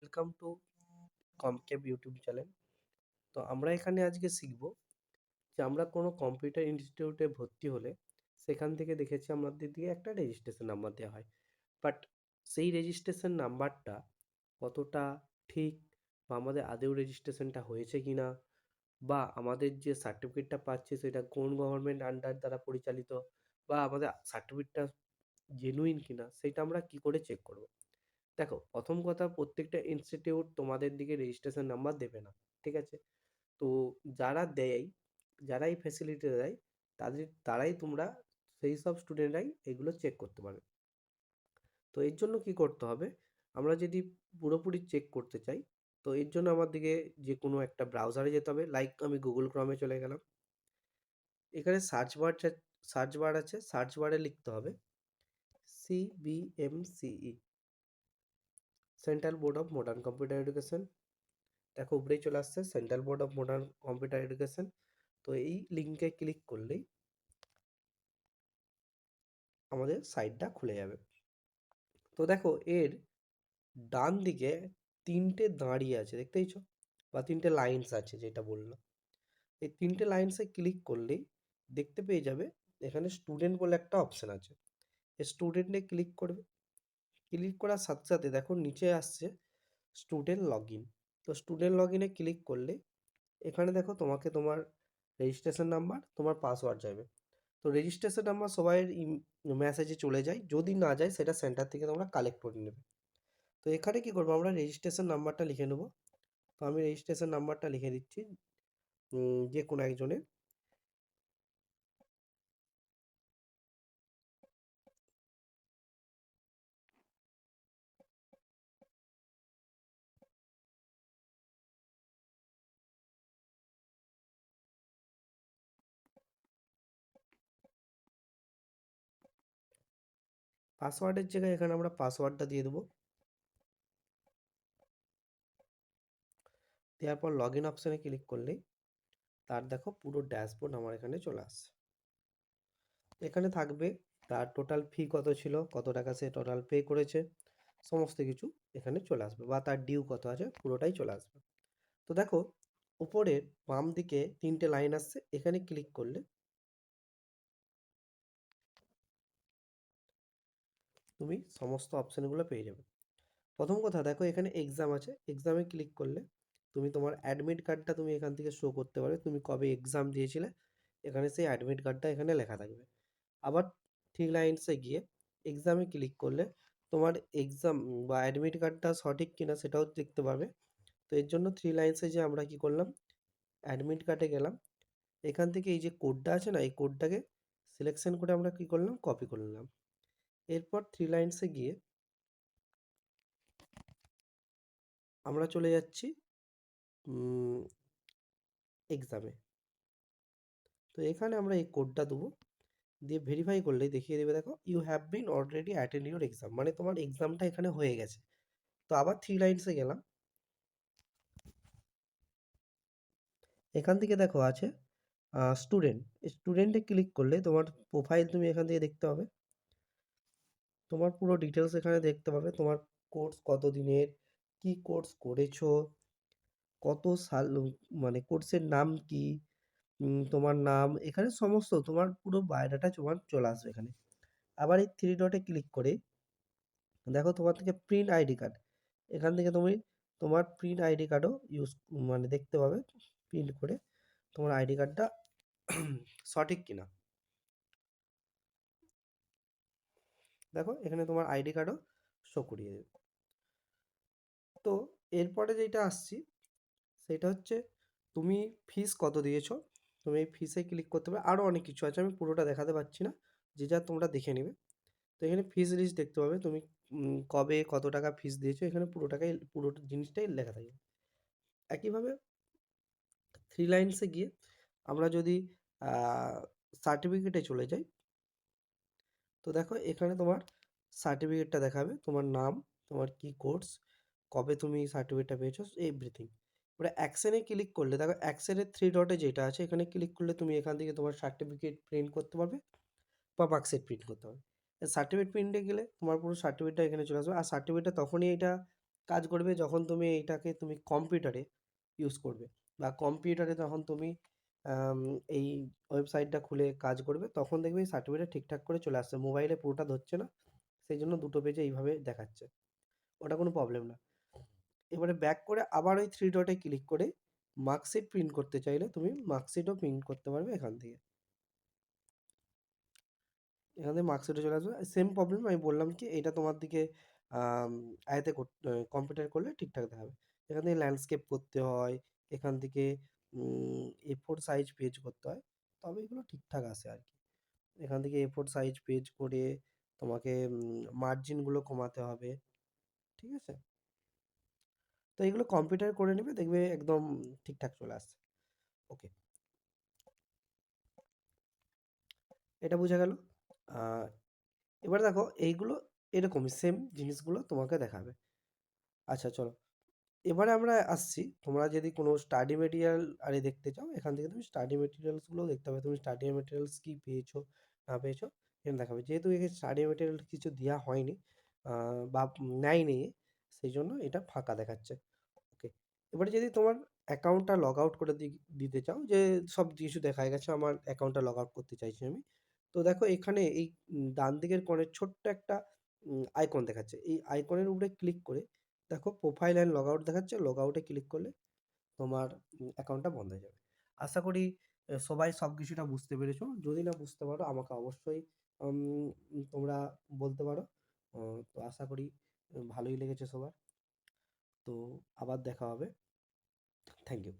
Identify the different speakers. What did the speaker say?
Speaker 1: Welcome to কমক্যাব YouTube channel. তো আমরা এখানে আজকে শিখব যে আমরা কোনো কম্পিউটার ইনস্টিটিউটে ভর্তি হলে সেখান থেকে দেখেছি আমাদের দিয়ে একটা রেজিস্ট্রেশন নাম্বার দেওয়া হয়। বাট সেই রেজিস্ট্রেশন নাম্বারটা কতটা ঠিক, বা আমাদের আদৌ রেজিস্ট্রেশনটা হয়েছে কি না, বা আমাদের যে সার্টিফিকেটটা পাচ্ছি সেটা কোন গভর্নমেন্ট আন্ডার দ্বারা পরিচালিত, বা আমাদের সার্টিফিকেটটা জেনুইন কিনা, সেটা আমরা কি করে চেক করব। দেখো, প্রথম কথা, প্রত্যেকটা ইনস্টিটিউট তোমাদের দিকে রেজিস্ট্রেশন নাম্বার দেবে না, ঠিক আছে? তো যারা দেয়, যারা এই ফ্যাসিলিটি দেয়, তারাই তোমরা, সেই সব স্টুডেন্টরাই এগুলো চেক করতে পারবে। তো এর জন্য কি করতে হবে, আমরা যদি পুরোপুরি চেক করতে চাই, তো এর জন্য আমার দিকে যে কোনো একটা ব্রাউজারে যেতে হবে। লাইক আমি গুগল ক্রমে চলে গেলাম। এখানে সার্চ বার আছে, সার্চ বারে লিখতে হবে CBMCE, central board of modern computer education. দেখো উপরেই চলে আসছে central board of modern computer education. তো এই লিঙ্কে ক্লিক করলেই আমাদের সাইটটা খুলে যাবে। তো দেখো, এর ডান দিকে তিনটে দাঁড়িয়ে আছে, দেখতে পেয়েছো? বা তিনটে লাইনস আছে, যেটা বললাম। এই তিনটে লাইনসে ক্লিক করলেই দেখতে পেয়ে যাবে এখানে স্টুডেন্ট বলে একটা অপশন আছে। এই স্টুডেন্টে ক্লিক করবে। ক্লিক করার সাথে সাথে দেখো নিচে আসছে স্টুডেন্ট লগ ইন। তো স্টুডেন্ট লগ ইনে ক্লিক করলে এখানে দেখো তোমাকে তোমার রেজিস্ট্রেশন নাম্বার, তোমার পাসওয়ার্ড যাবে। তো রেজিস্ট্রেশন নাম্বার সবাই মেসেজে চলে যায়, যদি না যায় সেটা সেন্টার থেকে তোমরা কালেক্ট করে নেবে। তো এখানে কি করবো, আমরা রেজিস্ট্রেশন নাম্বারটা লিখে নেবো। তো আমি রেজিস্ট্রেশন নাম্বারটা লিখে দিচ্ছি যে কোনো একজনের। পাসওয়ার্ডের জায়গায় এখানে আমরা পাসওয়ার্ডটা দিয়ে দেবো। দেওয়ার পর লগ ইন অপশানে ক্লিক করলেই তার দেখো পুরো ড্যাশবোর্ড আমার এখানে চলে আসছে। এখানে থাকবে তার টোটাল ফি কত ছিল, কত টাকা সে টোটাল পে করেছে, সমস্ত কিছু এখানে চলে আসবে, বা তার ডিউ কত আছে পুরোটাই চলে আসবে। তো দেখো, উপরের বাম দিকে তিনটে লাইন আসছে, এখানে ক্লিক করলে তুমি সমস্ত অপশানগুলো পেয়ে যাবে। প্রথম কথা দেখো, এখানে এক্সাম আছে, এক্সামে ক্লিক করলে তুমি তোমার অ্যাডমিট কার্ডটা তুমি এখান থেকে শো করতে পারবে, তুমি কবে এক্সাম দিয়েছিলে এখানে সেই অ্যাডমিট কার্ডটা এখানে লেখা থাকবে। আবার ঠিক লাইনসে গিয়ে এক্সামে ক্লিক করলে তোমার এক্সাম বা অ্যাডমিট কার্ডটা সঠিক কিনা সেটাও দেখতে পাবে। তো এর জন্য থ্রি লাইনসে যে আমরা কি করলাম, অ্যাডমিট কার্ডে গেলাম, এখান থেকে এই যে কোডটা আছে না, এই কোডটাকে সিলেকশন করে আমরা কি করলাম, কপি করে নিলাম। এরপর থ্রি লাইনসে গিয়ে আমরা চলে যাচ্ছি এক্সামে। তো এখানে আমরা এই কোডটা দেবো, দিয়ে ভেরিফাই করলেই দেখিয়ে দেবে, দেখো you have been already attend your exam, মানে তোমার এক্সামটা এখানে হয়ে গেছে। তো আবার থ্রি লাইনসে গেলাম, এখান থেকে দেখো আছে স্টুডেন্ট। স্টুডেন্টে ক্লিক করলে তোমার প্রোফাইল তুমি এখান থেকে দেখতে পাবে, তোমার পুরো ডিটেলস এখানে দেখতে পাবে, তোমার কোর্স কত দিনের, কি কোর্স করেছো, কত সাল, মানে কোর্সের নাম কি, তোমার নাম, এখানে সমস্ত তোমার পুরো বায়োডাটা তোমার চলে আসবে এখানে। আবার এই থ্রি ডটে ক্লিক করে দেখো তোমার থেকে প্রিন্ট আইডি কার্ড, এখান থেকে তুমি তোমার প্রিন্ট আইডি কার্ডও ইউজ, মানে দেখতে পাবে প্রিন্ট করে তোমার আইডি কার্ডটা সঠিক কিনা। দেখো এখানে তোমার আইডি কার্ডও শো করিয়ে দেবে। তো এরপরে যেটা আসছি সেটা হচ্ছে তুমি ফিস কত দিয়েছো। তুমি এই ফিসে ক্লিক করতে হবে, আরও অনেক কিছু আছে, আমি পুরোটা দেখাতে পারছি না, যে যা তোমরা দেখে নেবে। তো এখানে ফিস লিস্ট দেখতে পাবে, তুমি কবে কত টাকা ফিস দিয়েছো, এখানে পুরো টাকাই, পুরো জিনিসটাই লেখা থাকবে। একইভাবে থ্রি লাইনসে গিয়ে আমরা যদি সার্টিফিকেটে চলে যাই, তো দেখো এখানে তোমার সার্টিফিকেটটা দেখাবে, তোমার নাম, তোমার কি কোর্স, কবে তুমি সার্টিফিকেটটা পেয়েছো, এভরিথিং। এবারে অ্যাকশনে ক্লিক করলে দেখো অ্যাকশনের থ্রি ডটে যেটা আছে, এখানে ক্লিক করলে তুমি এখান থেকে তোমার সার্টিফিকেট প্রিন্ট করতে পারবে বা মার্কশিট প্রিন্ট করতে পারবে। সার্টিফিকেট প্রিন্টে গেলে তোমার পুরো সার্টিফিকেটটা এখানে চলে আসবে, আর সার্টিফিকেটটা তখনই এটা কাজ করবে যখন তুমি এইটাকে তুমি কম্পিউটারে ইউজ করবে, বা কম্পিউটারে যখন তুমি আম এই ওয়েবসাইটটা খুলে কাজ করবে, তখন দেখবে এই সার্টিফিকেট ঠিকঠাক করে চলে আসছে। মোবাইলে পুরোটা ধরছে না। সেইজন্য দুটো পেজে এইভাবে দেখাচ্ছে। ওটা কোনো প্রবলেম না। এবারে ব্যাক করে আবার ওই 3 ডটে ক্লিক করে মার্কশিট প্রিন্ট করতে চাইলে তুমি মার্কশিটও প্রিন্ট করতে পারবে এখান থেকে। এখান থেকে মার্কশিটে চলে আসবে। সেম প্রবলেম আমি বললাম কি এটা তোমার দিকে আম আয়াতে কম্পিউটারে করলে ঠিকঠাক দেখাবে। এখান থেকে ল্যান্ডস্কেপ করতে হয়, এখান থেকে A4 সাইজ পেজ করতে হয়। তবে এগুলো ঠিকঠাক আসে আরকি। এখান থেকে A4 সাইজ পেজ করে তোমাকে মার্জিনগুলো কমাতে হবে। ঠিক আছে? তো এগুলো কম্পিউটারে করে নেবে, দেখবে একদম ঠিকঠাক চলে আসছে। ওকে, এটা বোঝা গেল। আ এবার দেখো এইগুলো এরকমই সেম জিনিসগুলো তোমাকে দেখাবে। আচ্ছা চলো। এবারে আমরা আসছি, তোমরা যদি কোনো স্টাডি মেটেরিয়াল আরে দেখতে চাও, এখান থেকে তুমি স্টাডি মেটেরিয়ালস গুলোও দেখতে পাবে। তুমি স্টাডি মেটেরিয়ালস কি পেয়েছো না পেয়েছো এখানে দেখাবে। যেহেতু এখানে স্টাডি মেটেরিয়াল কিছু দেওয়া হয়নি বা নেয়নি, সেই জন্য এটা ফাঁকা দেখাচ্ছে। ওকে, এবারে যদি তোমার অ্যাকাউন্টটা লগ আউট করে দিতে চাও, যে সব কিছু দেখা গেছে আমার অ্যাকাউন্টটা লগ আউট করতে চাইছি আমি, তো দেখো এখানে এই ডান দিকের কোণে ছোট্ট একটা আইকন দেখাচ্ছে। এই আইকনের উপরে ক্লিক করে দেখো প্রোফাইল অ্যান্ড লগ আউট দেখাচ্ছে। লগ আউটে ক্লিক করলে তোমার অ্যাকাউন্টটা বন্ধ হয়ে যাবে। আশা করি সবাই সব কিছুটা বুঝতে পেরেছো। যদি না বুঝতে পারো আমাকে অবশ্যই উম তোমরা বলতে পারো। তো আশা করি ভালোই লেগেছে সবার। তো আবার দেখা হবে। Thank you.